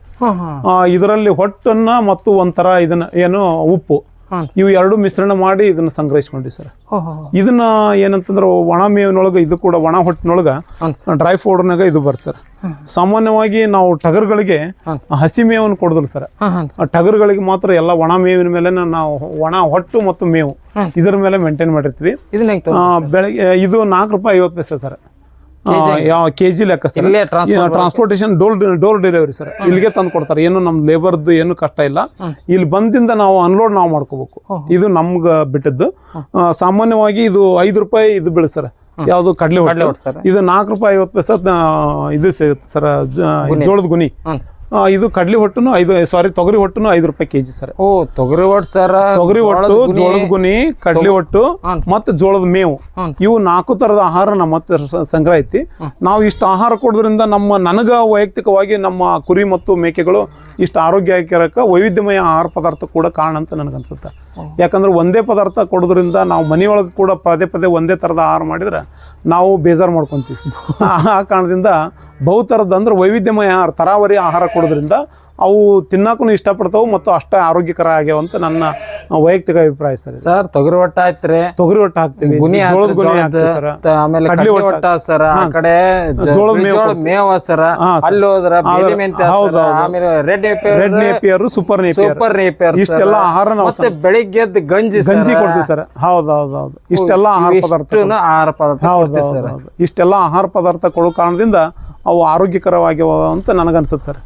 ಇದರಲ್ಲಿ ಹೊಟ್ಟನ್ನ ಮತ್ತು ಒಂಥರ ಇದನ್ನ ಏನು ಉಪ್ಪು ಇವು 2 ಮಿಶ್ರಣ ಮಾಡಿ ಇದನ್ನ ಸಂಗ್ರಹಿಸ್ಕೊಂಡ್ವಿ ಸರ್. ಇದನ್ನ ಏನಂತಂದ್ರೆ ಒಣ ಮೇವಿನೊಳಗೆ, ಇದು ಕೂಡ ಒಣ ಹೊಟ್ಟಿನೊಳಗ ಡ್ರೈ ಪೌಡರ್ನಾಗ ಇದು ಬರ್ತದೆ ಸರ್. ಸಾಮಾನ್ಯವಾಗಿ ನಾವು ಟಗರ್ಗಳಿಗೆ ಹಸಿ ಮೇವನ್ನು ಕೊಡೋದಿಲ್ಲ ಸರ್. ಟಗರ್ಗಳಿಗೆ ಮಾತ್ರ ಎಲ್ಲ ಒಣ ಮೇವಿನ ಮೇಲೆ ನಾವು ಒಣ ಹೊಟ್ಟು ಮತ್ತು ಮೇವು ಇದರ ಮೇಲೆ ಮೇಂಟೈನ್ ಮಾಡಿರ್ತೀವಿ. ಬೆಳಗ್ಗೆ ಇದು ₹4.50 ಸರ್. ಯಾವ ಕೆಜಿ ಲೆಕ್ಕ sir. Transportation door delivery sir. ಇಲ್ಲಿಗೆ ತಂದು ಕೊಡ್ತಾರೆ. ಏನು ನಮ್ ಲೇಬರ್ದು ಏನು ಕಷ್ಟ ಇಲ್ಲ. ಇಲ್ಲಿ ಬಂದಿಂದ ನಾವು ಅನ್ಲೋಡ್ ನಾವು ಮಾಡ್ಕೋಬೇಕು. ಇದು ನಮ್ಗೆ ಬಿಟ್ಟದ್ದು. ಸಾಮಾನ್ಯವಾಗಿ ಇದು ₹5 ಇದು ಬೀಳುತ್ತೆ ಸರ್. ಯಾವುದು ಕಡಲೆ ಹೊಟ್ಟು ಸರ್. ಇದು ₹4.50 ಇದು ಸಿಗುತ್ತೆ ಸರ್. ಜೋಳದ ಗುನಿ. ಇದು ಕಡ್ಲಿ ಹೊಟ್ಟುನು ತೊಗರಿ ಹೊಟ್ಟುನು ₹5 ಕೆಜಿ ಸರ್. ತೊಗರಿ ಹೊಟ್ಟು ಸರ್. ತೊಗರಿ ಹೊಟ್ಟು, ಜೋಳದ ಗುನಿ, ಕಡ್ಲಿ ಹೊಟ್ಟು ಮತ್ತು ಜೋಳದ ಮೇವು ಇವು 4 ತರದ ಆಹಾರ ನಮ್ಮ ಸಂಗ್ರಹ ಐತಿ. ನಾವು ಇಷ್ಟು ಆಹಾರ ಕೊಡೋದ್ರಿಂದ ನನಗ ವೈಯಕ್ತಿಕವಾಗಿ ನಮ್ಮ ಕುರಿ ಮತ್ತು ಮೇಕೆಗಳು ಇಷ್ಟು ಆರೋಗ್ಯಕರಕ್ಕೆ ವೈವಿಧ್ಯಮಯ ಆಹಾರ ಪದಾರ್ಥ ಕೂಡ ಕಾರಣ ಅಂತ ನನಗನ್ಸುತ್ತೆ. ಯಾಕಂದ್ರೆ ಒಂದೇ ಪದಾರ್ಥ ಕೊಡೋದ್ರಿಂದ ನಾವು ಮನೆಯೊಳಗೆ ಕೂಡ ಪದೇ ಒಂದೇ ಥರದ ಆಹಾರ ಮಾಡಿದ್ರೆ ನಾವು ಬೇಜಾರು ಮಾಡ್ಕೊತೀವಿ. ಆ ಕಾರಣದಿಂದ ಬಹುತರದ ಅಂದ್ರೆ ವೈವಿಧ್ಯಮಯ ಆಹಾರ, ತರಾವರಿ ಆಹಾರ ಕೊಡೋದ್ರಿಂದ ಅವು ತಿನ್ನಕ್ಕೂ ಇಷ್ಟಪಡ್ತಾವೆ ಮತ್ತು ಅಷ್ಟೇ ಆರೋಗ್ಯಕರ ಆಗ್ಯಾವ ಅಂತ ನನ್ನ ವೈಯಕ್ತಿಕ ಅಭಿಪ್ರಾಯ ಸರ್. ಸರ್ ತೊಗರಿ ಹೊಟ್ಟ ಆಯ್ತ್ರಿ, ತೊಗರಿ ಹೊಟ್ಟ ಹಾಕ್ತೀವಿ, ಜೋಳದ ಗುನಿ ಹಾಕ್ತೀವಿ ಸರ್, ಆಮೇಲೆ ಕಡ್ಲಿ ಹೊಟ್ಟ ಸರ್, ಆ ಕಡೆ ಜೋಳದ ಮೇವ ಸರ್, ಅಲ್ಲಿ ಹೋದ್ರ ಆಮೇಲೆ ರೆಡ್ ನೇಪಿಯರ್, ಸೂಪರ್ ನೇಪಿಯರ್ ಇಷ್ಟೆಲ್ಲ ಆಹಾರ ನಾವು ಮತ್ತೆ ಬೆಳಿಗ್ಗೆ ಗಂಜಿ ಕೊಡ್ತೀವಿ ಸರ್. ಹೌದೌದು, ಇಷ್ಟೆಲ್ಲ ಆಹಾರ ಪದಾರ್ಥ ಹೌದು. ಇಷ್ಟೆಲ್ಲ ಆಹಾರ ಪದಾರ್ಥ ಕೊಡೋ ಕಾರಣದಿಂದ ಅವು ಆರೋಗ್ಯಕರವಾಗಿವ ಅಂತ ನನಗನ್ಸುತ್ತೆ ಸರ್.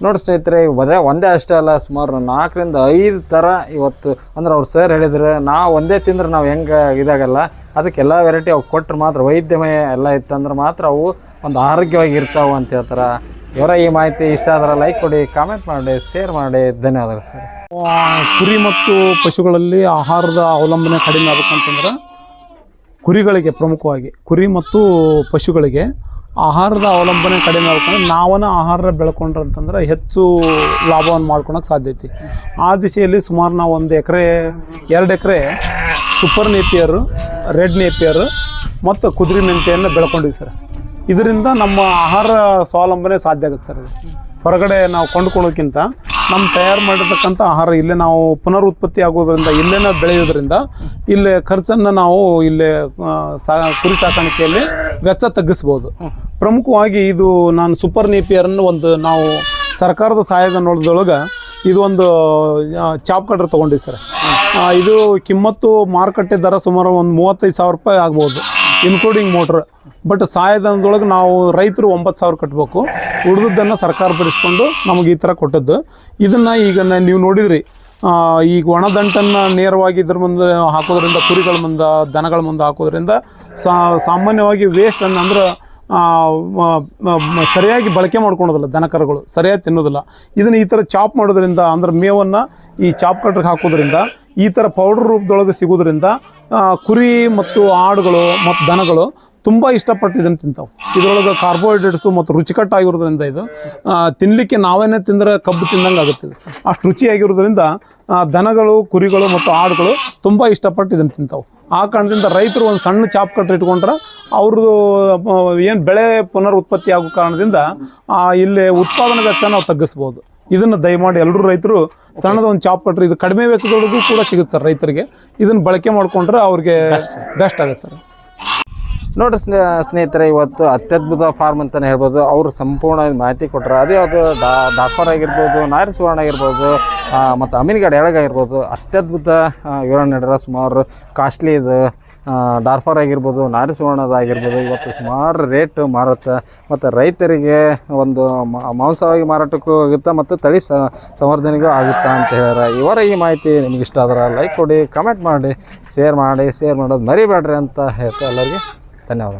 ನೋಡಿ ಸ್ನೇಹಿತರೆ, ಒಂದೇ ಅಷ್ಟೇ ಅಲ್ಲ, ಸುಮಾರು 4 ರಿಂದ 5 ಥರ ಇವತ್ತು ಅಂದ್ರೆ ಅವ್ರು ಸರ್ ಹೇಳಿದ್ರೆ ನಾವು ಒಂದೇ ತಿಂದ್ರೆ ನಾವು ಹೆಂಗೆ ಇದಾಗಲ್ಲ, ಅದಕ್ಕೆಲ್ಲ ವೆರೈಟಿ ಅವು ಕೊಟ್ಟರೆ ಮಾತ್ರ ವೈದ್ಯಮಯ ಎಲ್ಲ ಇತ್ತಂದ್ರೆ ಮಾತ್ರ ಅವು ಒಂದು ಆರೋಗ್ಯವಾಗಿ ಇರ್ತಾವೆ ಅಂತ ಹೇಳ್ತಾರೆ. ಇವರ ಈ ಮಾಹಿತಿ ಇಷ್ಟ ಆದ್ರೆ ಲೈಕ್ ಕೊಡಿ, ಕಾಮೆಂಟ್ ಮಾಡಿ, ಶೇರ್ ಮಾಡಿ. ಧನ್ಯವಾದಗಳು ಸರ್. ಕುರಿ ಮತ್ತು ಪಶುಗಳಲ್ಲಿ ಆಹಾರದ ಅವಲಂಬನೆ ಕಡಿಮೆ ಆಗಬೇಕಂತಂದ್ರೆ ಕುರಿಗಳಿಗೆ ಪ್ರಮುಖವಾಗಿ ಕುರಿ ಮತ್ತು ಪಶುಗಳಿಗೆ ಆಹಾರದ ಅವಲಂಬನೆ ಕಡಿಮೆ ಆಗ್ಕೊಂಡು ನಾವನ್ನ ಆಹಾರ ಬೆಳ್ಕೊಂಡ್ರೆ ಅಂತಂದ್ರೆ ಹೆಚ್ಚು ಲಾಭವನ್ನು ಮಾಡ್ಕೊಳಕ್ಕೆ ಸಾಧ್ಯತೆ. ಆ ದಿಶೆಯಲ್ಲಿ ಸುಮಾರು ನಾವು 1 ಎಕರೆ 2 ಎಕರೆ ಸೂಪರ್ ನೇಪಿಯರು, ರೆಡ್ ನೇಪಿಯರು ಮತ್ತು ಕುದುರೆ ಮೆಂತೆಯನ್ನು ಬೆಳ್ಕೊಂಡಿವಿ ಸರ್. ಇದರಿಂದ ನಮ್ಮ ಆಹಾರ ಸ್ವಾವಲಂಬನೆ ಸಾಧ್ಯ ಆಗುತ್ತೆ ಸರ್. ಇದು ಹೊರಗಡೆ ನಾವು ಕೊಂಡ್ಕೊಳ್ಳೋಕ್ಕಿಂತ ನಮ್ಮ ತಯಾರು ಮಾಡಿರ್ತಕ್ಕಂಥ ಆಹಾರ ಇಲ್ಲೇ ನಾವು ಪುನರುತ್ಪತ್ತಿ ಆಗೋದ್ರಿಂದ ಇಲ್ಲೇ ಬೆಳೆಯೋದ್ರಿಂದ ಇಲ್ಲೇ ಖರ್ಚನ್ನು ನಾವು ಇಲ್ಲೇ ಕುರಿ ಸಾಕಾಣಿಕೆಯಲ್ಲಿ ವೆಚ್ಚ ತಗ್ಗಿಸ್ಬೋದು. ಪ್ರಮುಖವಾಗಿ ಇದು ನಾನು ಸೂಪರ್ ನೇಪಿಯರನ್ನು ನಾವು ಸರ್ಕಾರದ ಸಹಾಯಧನದೊಳಗೆ ಇದು ಒಂದು ಚಾಪ್ ಕಟ್ರ್ ತೊಗೊಂಡಿವಿ ಸರ್. ಇದು ಕಿಮ್ಮತ್ತು ಮಾರುಕಟ್ಟೆ ದರ ಸುಮಾರು ಒಂದು 35,000 ರೂಪಾಯಿ ಆಗ್ಬೋದು ಇನ್ಕ್ಲೂಡಿಂಗ್ ಮೋಟ್ರ್. ಬಟ್ ಸಹಾಯಧನದೊಳಗೆ ನಾವು ರೈತರು 9,000 ಕಟ್ಟಬೇಕು. ಉಳಿದದ್ದನ್ನು ಸರ್ಕಾರ ಭರಿಸ್ಕೊಂಡು ನಮಗೆ ಈ ಥರ ಕೊಟ್ಟದ್ದು. ಇದನ್ನು ಈಗ ನೀವು ನೋಡಿದ್ರಿ, ಈಗ ಒಣದಂಟನ್ನು ನೇರವಾಗಿ ಇದ್ರ ಮುಂದೆ ಹಾಕೋದ್ರಿಂದ, ಕುರಿಗಳ ಮುಂದೆ, ದನಗಳ ಮುಂದೆ ಹಾಕೋದ್ರಿಂದ ಸಾಮಾನ್ಯವಾಗಿ ವೇಸ್ಟನ್ನು ಅಂದ್ರೆ ಸರಿಯಾಗಿ ಬಳಕೆ ಮಾಡ್ಕೊಳೋದಿಲ್ಲ, ದನಕರುಗಳು ಸರಿಯಾಗಿ ತಿನ್ನೋದಿಲ್ಲ. ಇದನ್ನು ಈ ಥರ ಚಾಪ್ ಮಾಡೋದ್ರಿಂದ ಅಂದ್ರೆ ಮೇವನ್ನು ಈ ಚಾಪ್ ಕಟ್ರಿಗೆ ಹಾಕೋದ್ರಿಂದ ಈ ಥರ ಪೌಡ್ರ್ ರೂಪದೊಳಗೆ ಸಿಗೋದ್ರಿಂದ ಕುರಿ ಮತ್ತು ಆಡುಗಳು ಮತ್ತು ದನಗಳು ತುಂಬ ಇಷ್ಟಪಟ್ಟು ಇದನ್ನು ತಿಂತಾವೆ. ಇದರೊಳಗೆ ಕಾರ್ಬೋಹೈಡ್ರೇಟ್ಸು ಮತ್ತು ರುಚಿಕಟ್ಟಾಗಿರೋದ್ರಿಂದ ಇದು ತಿನ್ನಲಿಕ್ಕೆ ನಾವೇನೇ ತಿಂದರೆ ಕಬ್ಬು ತಿಂದಂಗೆ ಆಗುತ್ತೆ. ಅಷ್ಟು ರುಚಿಯಾಗಿರೋದ್ರಿಂದ ದನಗಳು, ಕುರಿಗಳು ಮತ್ತು ಆಡುಗಳು ತುಂಬ ಇಷ್ಟಪಟ್ಟು ಇದನ್ನು ತಿಂತಾವೆ. ಆ ಕಾರಣದಿಂದ ರೈತರು ಒಂದು ಸಣ್ಣ ಚಾಪ್ ಕಟ್ರ್ ಇಟ್ಕೊಂಡ್ರೆ ಅವ್ರದ್ದು ಏನು ಬೆಳೆ ಪುನರುತ್ಪತ್ತಿ ಆಗೋ ಕಾರಣದಿಂದ ಇಲ್ಲಿ ಉತ್ಪಾದನಾ ವೆಚ್ಚ ನಾವು ತಗ್ಗಿಸ್ಬೋದು. ಇದನ್ನು ದಯಮಾಡಿ ಎಲ್ಲರೂ ರೈತರು ಸಣ್ಣದ ಒಂದು ಚಾಪ್ ಕಟ್ರ್, ಇದು ಕಡಿಮೆ ವೆಚ್ಚದೊಳಗೂ ಕೂಡ ಸಿಗುತ್ತೆ ಸರ್ ರೈತರಿಗೆ. ಇದನ್ನು ಬಳಕೆ ಮಾಡಿಕೊಂಡ್ರೆ ಅವ್ರಿಗೆ ಬೆಸ್ಟ್ ಆಗುತ್ತೆ ಸರ್. ನೋಡ್ರಿ ಸ್ನೇಹಿತರೆ, ಇವತ್ತು ಅತ್ಯದ್ಭುತ ಫಾರ್ಮ್ ಅಂತಲೇ ಹೇಳ್ಬೋದು. ಅವರು ಸಂಪೂರ್ಣ ಮಾಹಿತಿ ಕೊಟ್ಟರು. ಅದೇ ಅದು ಡಾಫರ್ ಆಗಿರ್ಬೋದು, ನಾರಿ ಸುವರ್ಣ ಆಗಿರ್ಬೋದು, ಮತ್ತು ಅಮೀನ್ಗಢ ಎಳಗಾಗಿರ್ಬೋದು, ಅತ್ಯದ್ಭುತ ವಿವರಣೆ ನೀಡ್ಯಾರ. ಸುಮಾರು ಕಾಸ್ಟ್ಲಿ ಇದು ಡಾರ್ಫರ್ ಆಗಿರ್ಬೋದು, ನಾರಿ ಸುವರ್ಣದಾಗಿರ್ಬೋದು. ಇವತ್ತು ಸುಮಾರು ರೇಟ್ ಮಾರುತ್ತೆ ಮತ್ತು ರೈತರಿಗೆ ಒಂದು ಮಾಂಸವಾಗಿ ಮಾರಾಟಕ್ಕೂ ಆಗುತ್ತೆ ಮತ್ತು ತಳಿ ಸಂವರ್ಧನೆಗೂ ಆಗುತ್ತಾ ಅಂತ ಹೇಳ್ಯಾರ. ಇವರ ಈ ಮಾಹಿತಿ ನಿಮ್ಗೆ ಇಷ್ಟ ಆದ್ರೆ ಲೈಕ್ ಕೊಡಿ, ಕಮೆಂಟ್ ಮಾಡಿ, ಶೇರ್ ಮಾಡೋದು ಮರಿಬೇಡ್ರಿ ಅಂತ ಹೇಳ್ತಾ ಎಲ್ಲರಿಗೆ ಧನ್ಯವಾದ.